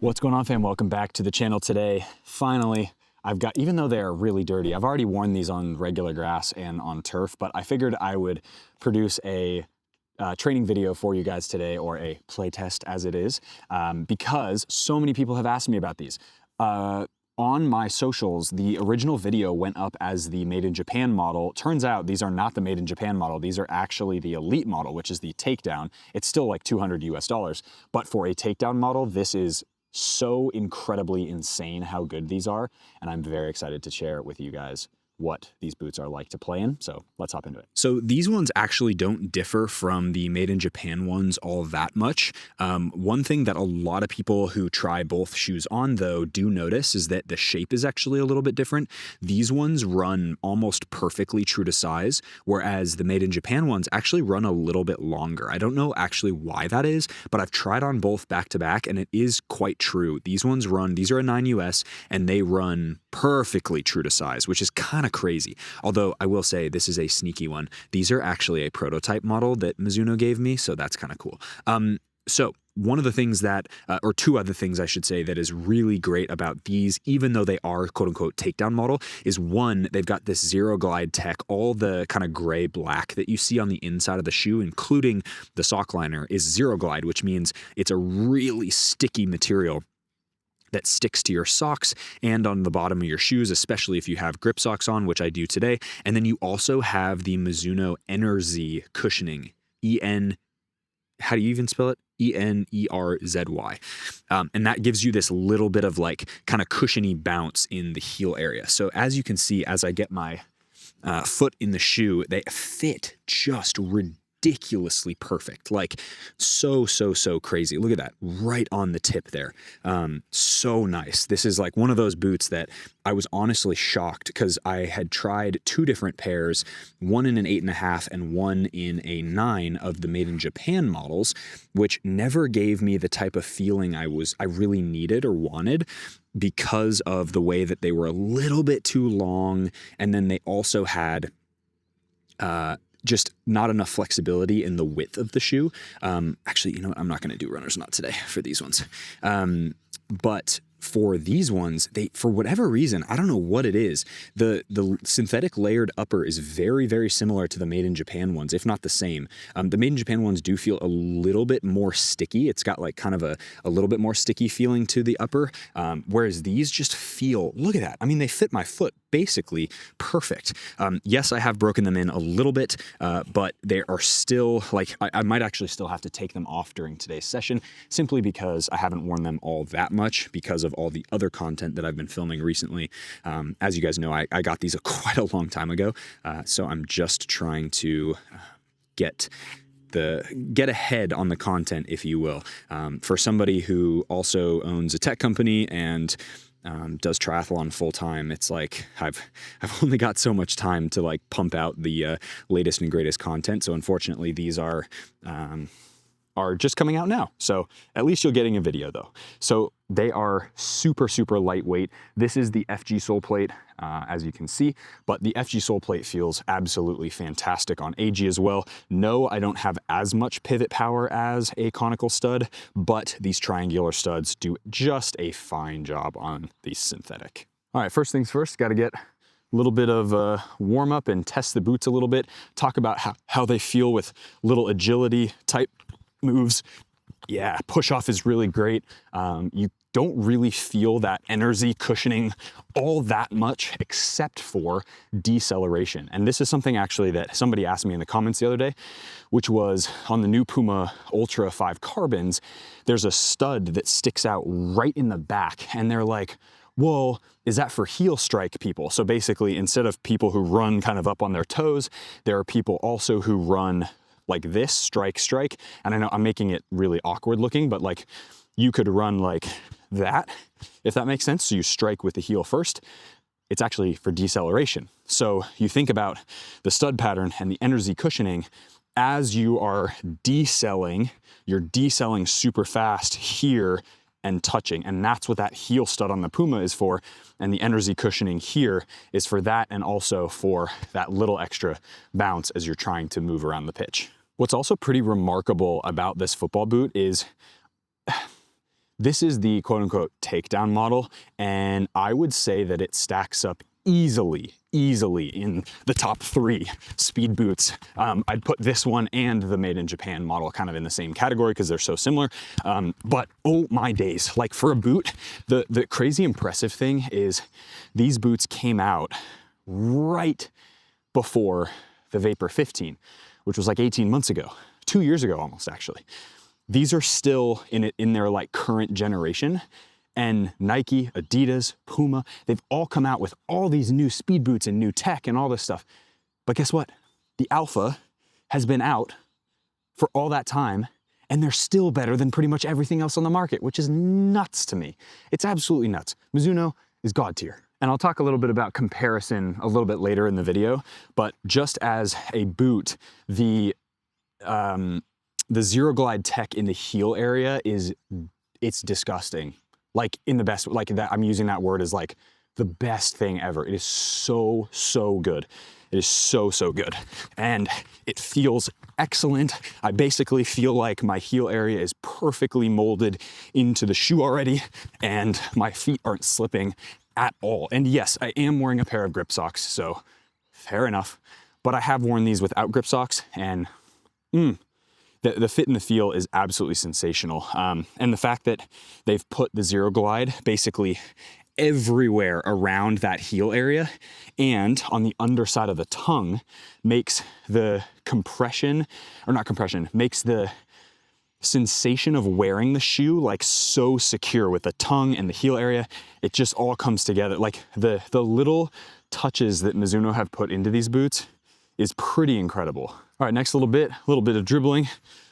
What's going on, fam? Welcome back to the channel today. Finally, even though they're really dirty, I've already worn these on regular grass and on turf, but I figured I would produce a training video for you guys today, or a play test as it is, because so many people have asked me about these. On my socials, the original video went up as the Made in Japan model. Turns out these are not the Made in Japan model. These are actually the Elite model, which is the takedown. It's still like $200 US, but for a takedown model, this is so incredibly insane how good these are, and I'm very excited to share with you guys what these boots are like to play in. So let's hop into it. So these ones actually don't differ from the Made in Japan ones all that much. One thing that a lot of people who try both shoes on, though, do notice is that the shape is actually a little bit different. These ones run almost perfectly true to size, whereas the Made in Japan ones actually run a little bit longer. I don't know actually why that is, but I've tried on both back to back, and it is quite true. These ones run, these are a 9 US, and they run perfectly true to size, which is kind of crazy. Although I will say this is a sneaky one. These are actually a prototype model that Mizuno gave me, so that's kind of cool. So one of the things that, or two other things I should say, that is really great about these, even though they are quote unquote takedown model, is one, they've got this zero glide tech. All the kind of gray black that you see on the inside of the shoe, including the sock liner, is zero glide, which means it's a really sticky material that sticks to your socks and on the bottom of your shoes, especially if you have grip socks on, which I do today. And then you also have the Mizuno Enerzy cushioning, how do you even spell it? E-N-E-R-Z-Y. And that gives you this little bit of like kind of cushiony bounce in the heel area. So as you can see, as I get my foot in the shoe, they fit just ridiculously perfect, like so crazy. Look at that, right on the tip there. So nice. This is like one of those boots that I was honestly shocked, because I had tried two different pairs, one in an 8.5 and one in a 9 of the Made in Japan models, which never gave me the type of feeling I really needed or wanted, because of the way that they were a little bit too long, and then they also had just not enough flexibility in the width of the shoe. Actually, you know what? I'm not going to do runner's knot today for these ones. But for these ones, for whatever reason, I don't know what it is, the synthetic layered upper is very similar to the Made in Japan ones, if not the same. The Made in Japan ones do feel a little bit more sticky. It's got like kind of a little bit more sticky feeling to the upper, whereas these just feel, look at that. I mean, they fit my foot basically perfect. Yes, I have broken them in a little bit, but they are still like, I might actually still have to take them off during today's session, simply because I haven't worn them all that much because of all the other content that I've been filming recently. As you guys know, I got these quite a long time ago, so I'm just trying to get ahead on the content, if you will. For somebody who also owns a tech company and does triathlon full time, it's like I've only got so much time to like pump out the latest and greatest content. So unfortunately, these are just coming out now. So at least you're getting a video though. So they are super lightweight. This is the FG sole plate, as you can see, but the FG sole plate feels absolutely fantastic on AG as well. No, I don't have as much pivot power as a conical stud, but these triangular studs do just a fine job on the synthetic. All right, first things first, got to get a little bit of warm up and test the boots a little bit, talk about how they feel with little agility type moves. Yeah, push off is really great. You don't really feel that Enerzy cushioning all that much, except for deceleration. And this is something actually that somebody asked me in the comments the other day, which was on the new Puma Ultra 5 Carbons, there's a stud that sticks out right in the back. And they're like, well, is that for heel strike people? So basically, instead of people who run kind of up on their toes, there are people also who run like this, strike. And I know I'm making it really awkward looking, but like you could run like that, if that makes sense. So you strike with the heel first. It's actually for deceleration. So you think about the stud pattern and the Enerzy cushioning. As you are decelling, you're decelling super fast here and touching. And that's what that heel stud on the Puma is for. And the Enerzy cushioning here is for that, and also for that little extra bounce as you're trying to move around the pitch. What's also pretty remarkable about this football boot is This is the quote unquote takedown model, and I would say that it stacks up easily in the top 3 speed boots. I'd put this one and the Made in Japan model kind of in the same category because they're so similar. But oh my days, like for a boot, the crazy impressive thing is these boots came out right before the Vapor 15, which was like 18 months ago, 2 years ago almost actually. These are still in their like current generation, and Nike, Adidas, Puma, they've all come out with all these new speed boots and new tech and all this stuff. But guess what? The Alpha has been out for all that time, and they're still better than pretty much everything else on the market, which is nuts to me. It's absolutely nuts. Mizuno is God tier. And I'll talk a little bit about comparison a little bit later in the video, but just as a boot, the Zero Glide tech in the heel area it's disgusting. Like in the best, like that, I'm using that word as like the best thing ever. It is so good. It is so good. And it feels excellent. I basically feel like my heel area is perfectly molded into the shoe already, and my feet aren't slipping at all. And yes, I am wearing a pair of grip socks, so fair enough. But I have worn these without grip socks, and the fit and the feel is absolutely sensational. And the fact that they've put the Zero Glide basically everywhere around that heel area and on the underside of the tongue makes the makes the sensation of wearing the shoe like so secure with the tongue and the heel area. It just all comes together. Like the little touches that Mizuno have put into these boots is pretty incredible. All right, next a little bit of dribbling,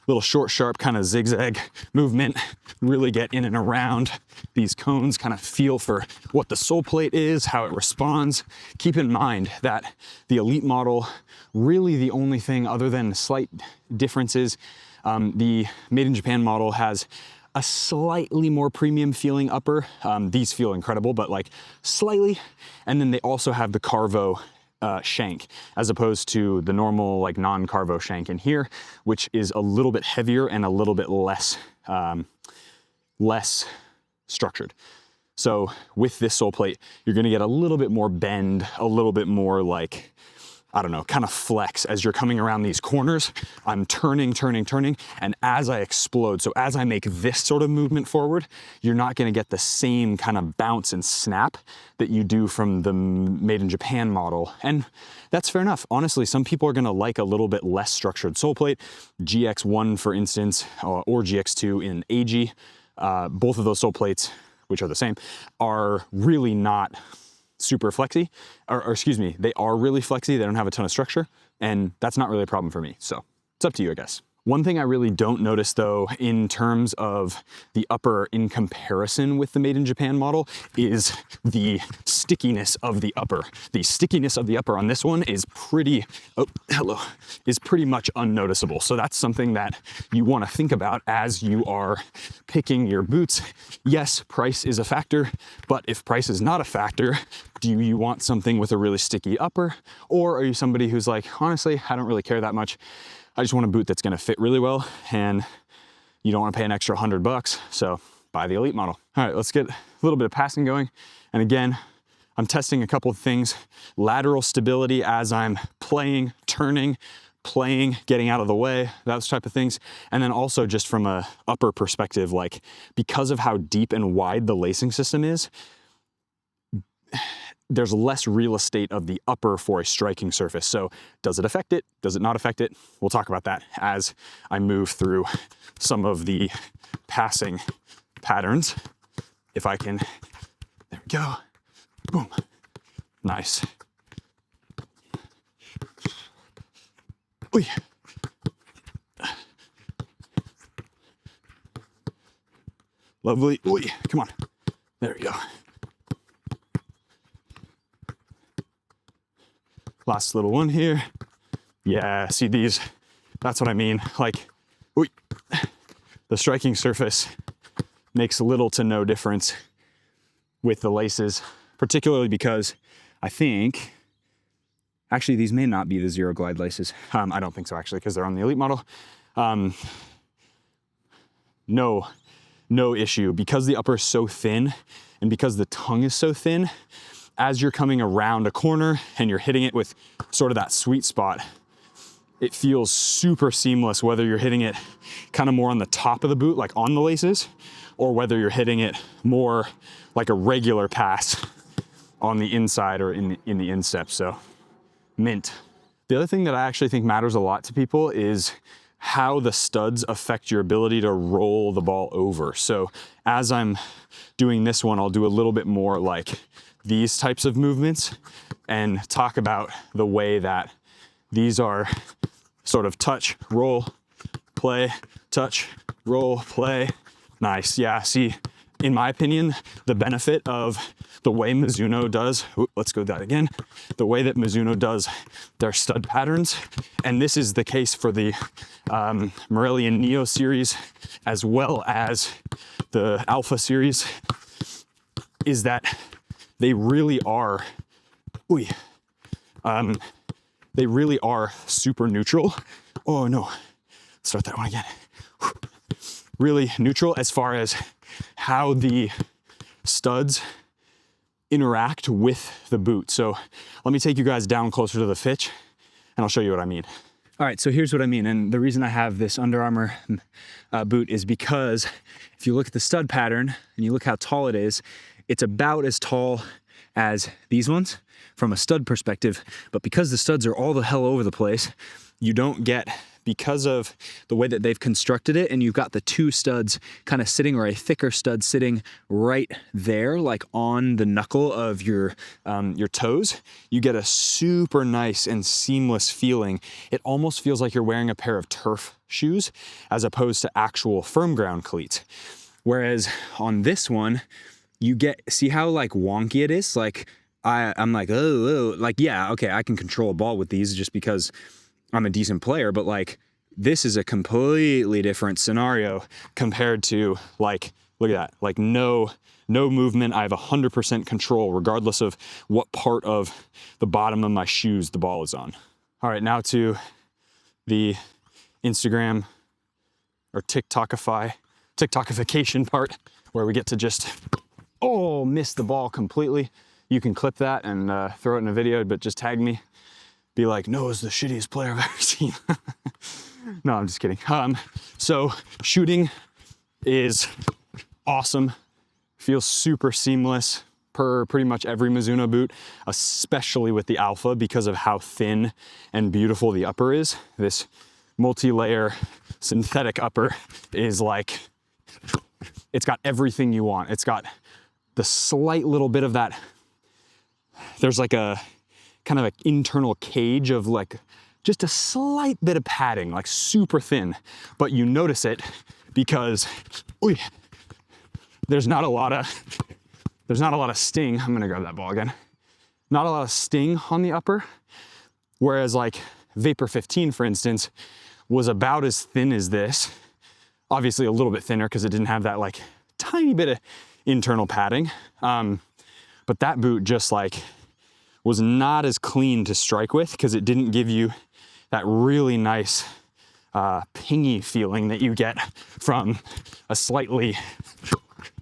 little short, sharp kind of zigzag movement, really get in and around these cones, kind of feel for what the sole plate is, how it responds. Keep in mind that the Elite model, really the only thing other than slight differences, the Made in Japan model has a slightly more premium feeling upper. These feel incredible, but like slightly. And then they also have the Carvo shank, as opposed to the normal like non-Carvo shank in here, which is a little bit heavier and a little bit less structured. So with this sole plate, you're gonna get a little bit more bend, a little bit more like, I don't know, kind of flex as you're coming around these corners. I'm turning, and as I explode, so as I make this sort of movement forward, you're not gonna get the same kind of bounce and snap that you do from the Made in Japan model. And that's fair enough. Honestly, some people are gonna like a little bit less structured sole plate. GX1, for instance, or GX2 in AG, both of those sole plates, which are the same, are really not super flexy, or excuse me, they are really flexy. They don't have a ton of structure, and that's not really a problem for me. So it's up to you, I guess. One thing I really don't notice though, in terms of the upper in comparison with the Made in Japan model, is the stickiness of the upper. The stickiness of the upper on this one is pretty much unnoticeable. So that's something that you want to think about as you are picking your boots. Yes, price is a factor, but if price is not a factor, do you want something with a really sticky upper? Or are you somebody who's like, honestly, I don't really care that much. I just want a boot that's gonna fit really well, and you don't wanna pay an extra $100, so buy the Elite model. All right, let's get a little bit of passing going. And again, I'm testing a couple of things. Lateral stability as I'm playing, turning, getting out of the way, those type of things. And then also just from a upper perspective, like because of how deep and wide the lacing system is, there's less real estate of the upper for a striking surface. So does it affect it? Does it not affect it? We'll talk about that as I move through some of the passing patterns. If I can, there we go, boom, nice. Oy. Lovely, oy, come on, there we go. Last little one here. Yeah, see these, that's what I mean. Like, oy, the striking surface makes little to no difference with the laces, particularly because I think, actually these may not be the Zero Glide laces. I don't think so actually, because they're on the Elite model. No, no issue. Because the upper is so thin and because the tongue is so thin, as you're coming around a corner and you're hitting it with sort of that sweet spot, it feels super seamless, whether you're hitting it kind of more on the top of the boot, like on the laces, or whether you're hitting it more like a regular pass on the inside or in the instep. So mint. The other thing that I actually think matters a lot to people is how the studs affect your ability to roll the ball over. So as I'm doing this one, I'll do a little bit more like these types of movements and talk about the way that these are sort of touch, roll, play, touch, roll, play. Nice. Yeah, see, in my opinion, the benefit of the way Mizuno does, let's go that again, the way that Mizuno does their stud patterns, and this is the case for the Morellian Neo series as well as the Alpha series, is that they really are, they really are super neutral. Oh no, start that one again. Really neutral as far as how the studs interact with the boot. So let me take you guys down closer to the fitch and I'll show you what I mean. All right, so here's what I mean. And the reason I have this Under Armour boot is because if you look at the stud pattern and you look how tall it is, it's about as tall as these ones from a stud perspective, but because the studs are all the hell over the place, you don't get, because of the way that they've constructed it, and you've got the two studs kind of sitting, or a thicker stud sitting right there, like on the knuckle of your toes, you get a super nice and seamless feeling. It almost feels like you're wearing a pair of turf shoes as opposed to actual firm ground cleats. Whereas on this one, you get, see how like wonky it is? Like I'm like, oh, like, yeah, okay, I can control a ball with these just because I'm a decent player, but like this is a completely different scenario compared to like, look at that, like no movement. I have 100% control regardless of what part of the bottom of my shoes the ball is on. All right, now to the Instagram or TikTokification part where we get to just, miss the ball completely. You can clip that and throw it in a video, but just tag me. Be like, Noah's the shittiest player I've ever seen. No, I'm just kidding. So shooting is awesome. Feels super seamless per pretty much every Mizuno boot, especially with the Alpha because of how thin and beautiful the upper is. This multi-layer synthetic upper is like, it's got everything you want. It's got the slight little bit of that, there's like a kind of an internal cage of like just a slight bit of padding, like super thin, but you notice it because there's not a lot of sting. I'm gonna grab that ball again. Not a lot of sting on the upper, whereas like Vapor 15, for instance, was about as thin as this. Obviously a little bit thinner because it didn't have that like tiny bit of internal padding. But that boot just like was not as clean to strike with because it didn't give you that really nice pingy feeling that you get from a slightly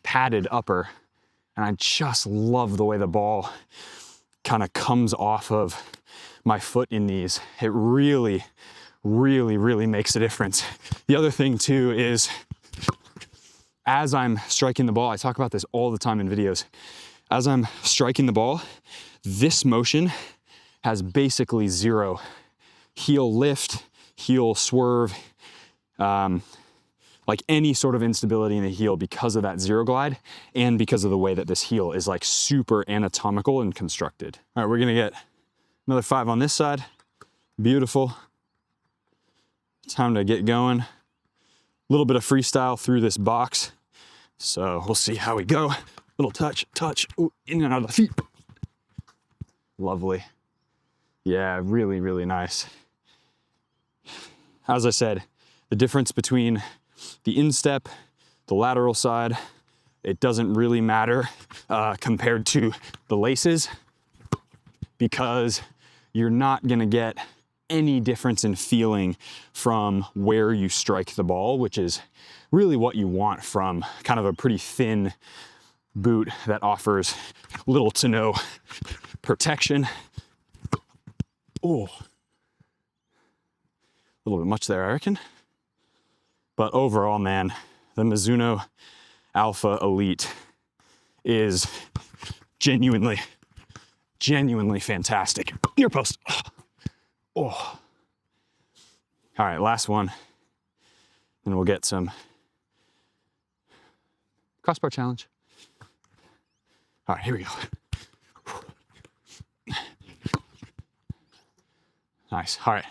padded upper. And I just love the way the ball kind of comes off of my foot in these. It really, really, really makes a difference. The other thing too is as I'm striking the ball, I talk about this all the time in videos. As I'm striking the ball, this motion has basically zero heel lift, heel swerve, like any sort of instability in the heel because of that zero glide and because of the way that this heel is like super anatomical and constructed. All right, we're gonna get another 5 on this side. Beautiful. Time to get going. A little bit of freestyle through this box. So we'll see how we go. Little touch, ooh, in and out of the feet. Lovely. Yeah, really, really nice. As I said, the difference between the instep, the lateral side, it doesn't really matter compared to the laces because you're not gonna get any difference in feeling from where you strike the ball, which is really what you want from kind of a pretty thin boot that offers little to no protection. Oh, a little bit much there, I reckon. But overall, man, the Mizuno Alpha Elite is genuinely fantastic. Near post. Oh. All right, last one. And we'll get some crossbar challenge. All right, here we go. Nice. All right,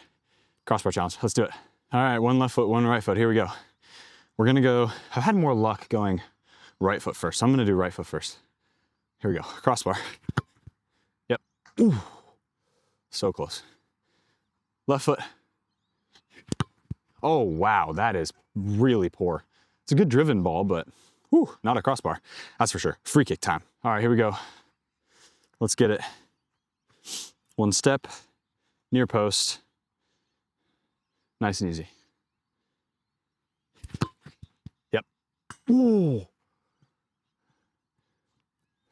crossbar challenge. Let's do it. All right, one left foot, one right foot. Here we go. We're gonna go, I've had more luck going right foot first, so I'm gonna do right foot first. Here we go, crossbar. Yep. Ooh. So close. Left foot. Oh, wow, that is really poor. It's a good driven ball, but whew, not a crossbar, that's for sure. Free kick time. All right, here we go. Let's get it. One step, near post. Nice and easy. Yep. Ooh.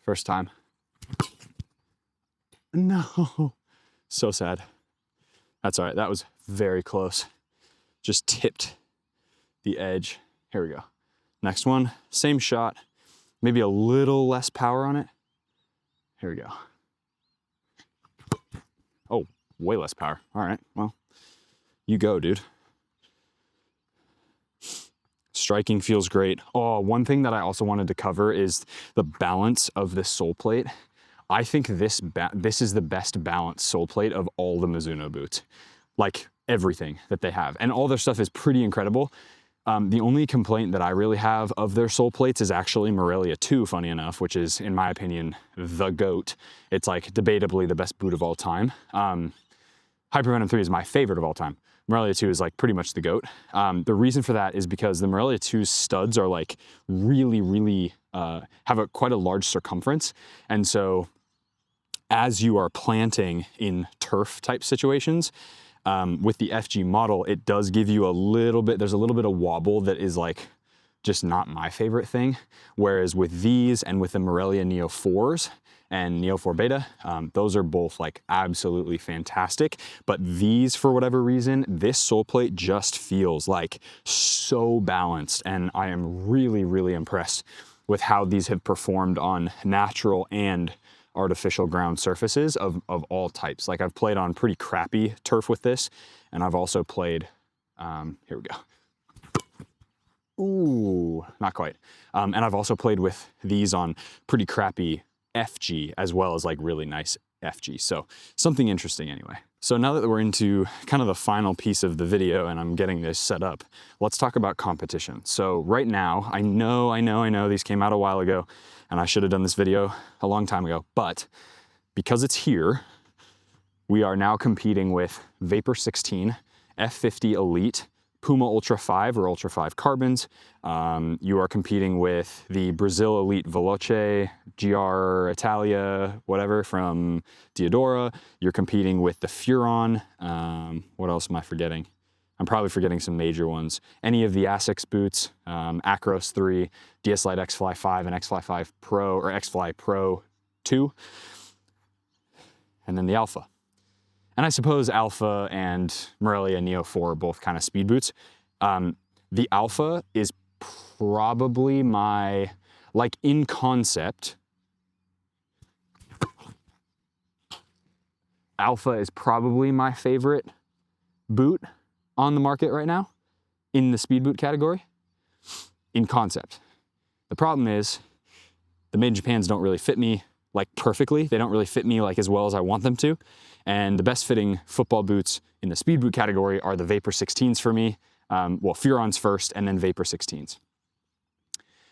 First time. No. So sad. That's all right. That was very close. Just tipped the edge. Here we go. Next one, same shot, maybe a little less power on it. Here we go. Oh, way less power. All right, well, you go, dude. Striking feels great. Oh, one thing that I also wanted to cover is the balance of this sole plate. I think this is the best balanced sole plate of all the Mizuno boots. Like everything that they have. And all their stuff is pretty incredible. The only complaint that I really have of their sole plates is actually Morelia 2, funny enough, which is, in my opinion, the GOAT. It's like debatably the best boot of all time. Hypervenom 3 is my favorite of all time. Morelia 2 is like pretty much the GOAT. The reason for that is because the Morelia 2's studs are like really, have quite a large circumference. And so as you are planting in turf type situations, with the FG model, it does give you there's a little bit of wobble that is like just not my favorite thing. Whereas with these and with the Morelia Neo 4s and Neo 4 Beta, those are both like absolutely fantastic. But these, for whatever reason, this sole plate just feels like so balanced. And I am really impressed with how these have performed on natural and artificial ground surfaces of all types. Like I've played on pretty crappy turf with this, and I've also played, here we go. Ooh, not quite. And I've also played with these on pretty crappy FG as well as like really nice FG. So something interesting anyway. So now that we're into kind of the final piece of the video and I'm getting this set up, let's talk about competition. So right now, I know these came out a while ago and I should have done this video a long time ago, but because it's here, we are now competing with Vapor 16, F50 Elite, Puma Ultra 5 or Ultra 5 carbons. You are competing with the Brazil Elite Veloce, GR Italia, whatever, from Diodora. You're competing with the Furon. What else am I forgetting? I'm probably forgetting some major ones. Any of the Asics boots, Acros 3, DS Lite X-Fly 5 and X-Fly 5 Pro, or X-Fly Pro 2, and then the Alpha. And I suppose Alpha and Morelia Neo 4 are both kind of speed boots. The Alpha is probably my, like in concept, Alpha is probably my favorite boot on the market right now in the speed boot category, in concept. The problem is the Made in Japans don't really fit me like perfectly. They don't really fit me like as well as I want them to. And the best fitting football boots in the speed boot category are the Vapor 16s for me. Well, Furons first and then Vapor 16s.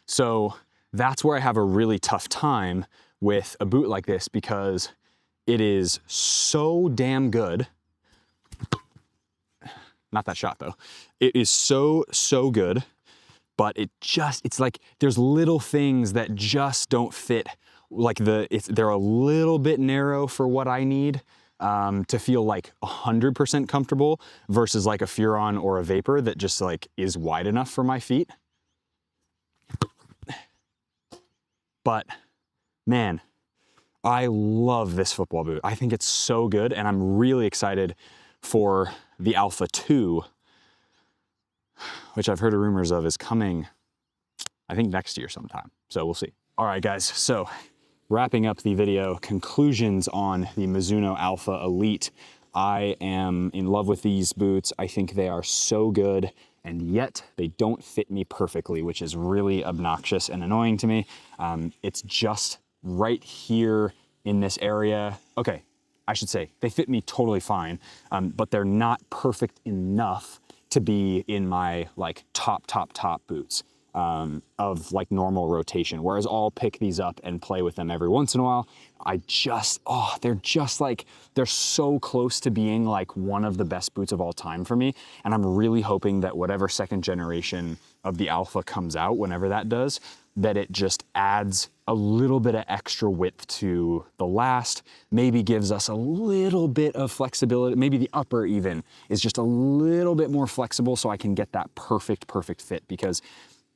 So that's where I have a really tough time with a boot like this because it is so damn good. Not that shot though. It is so good, but it's like there's little things that just don't fit. Like they're a little bit narrow for what I need. to feel like 100% comfortable versus like a Furon or a Vapor that just like is wide enough for my feet. But man, I love this football boot. I think it's so good, and I'm really excited for the Alpha 2, which I've heard rumors of is coming, I think next year sometime. So we'll see. All right, guys, so wrapping up the video, conclusions on the Mizuno Alpha Elite. I am in love with these boots. I think they are so good, and yet they don't fit me perfectly, which is really obnoxious and annoying to me. It's just right here in this area. Okay, I should say they fit me totally fine, but they're not perfect enough to be in my like top boots of like normal rotation. Whereas I'll pick these up and play with them every once in a while. They're just like, they're so close to being like one of the best boots of all time for me. And I'm really hoping that whatever second generation of the Alpha comes out, whenever that does, that it just adds a little bit of extra width to the last, maybe gives us a little bit of flexibility. Maybe the upper even is just a little bit more flexible so I can get that perfect fit, because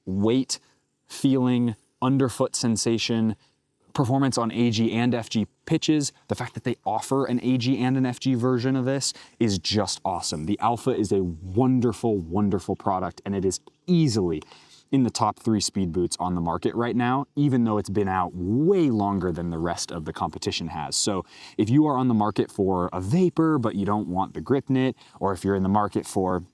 weight, feeling, underfoot sensation, performance on AG and FG pitches, the fact that they offer an AG and an FG version of this is just awesome. The Alpha is a wonderful product, and it is easily in the top 3 speed boots on the market right now, even though it's been out way longer than the rest of the competition has. So if you are on the market for a Vapor, but you don't want the grip knit, or if you're in the market for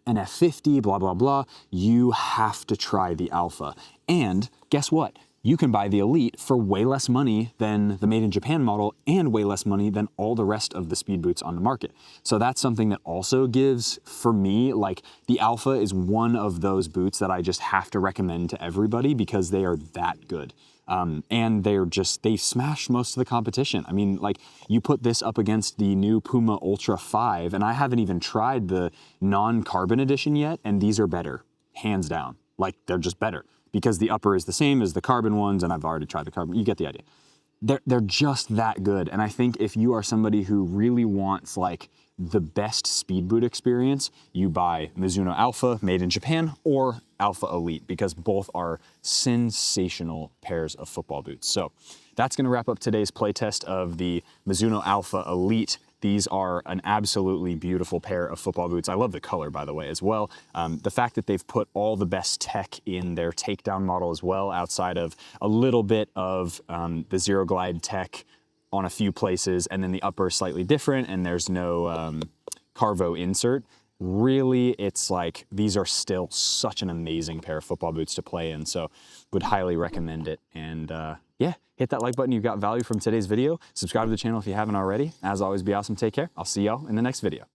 an F50, blah, blah, blah, you have to try the Alpha. And guess what? You can buy the Elite for way less money than the Made in Japan model, and way less money than all the rest of the speed boots on the market. So that's something that also gives, for me, like the Alpha is one of those boots that I just have to recommend to everybody because they are that good. And they smash most of the competition. I mean, like you put this up against the new Puma Ultra 5, and I haven't even tried the non-carbon edition yet, and these are better, hands down. Like they're just better, because the upper is the same as the carbon ones, and I've already tried the carbon. You get the idea. They're just that good. And I think if you are somebody who really wants like the best speed boot experience, you buy Mizuno Alpha, made in Japan, or Alpha Elite, because both are sensational pairs of football boots. So that's gonna wrap up today's playtest of the Mizuno Alpha Elite. These are an absolutely beautiful pair of football boots. I love the color, by the way, as well. The fact that they've put all the best tech in their takedown model as well, outside of a little bit of the Zero Glide tech on a few places, and then the upper is slightly different, and there's no Carvo insert. Really, it's like, these are still such an amazing pair of football boots to play in, so would highly recommend it. And yeah, hit that like button if you got value from today's video. Subscribe to the channel if you haven't already. As always, be awesome, take care. I'll see y'all in the next video.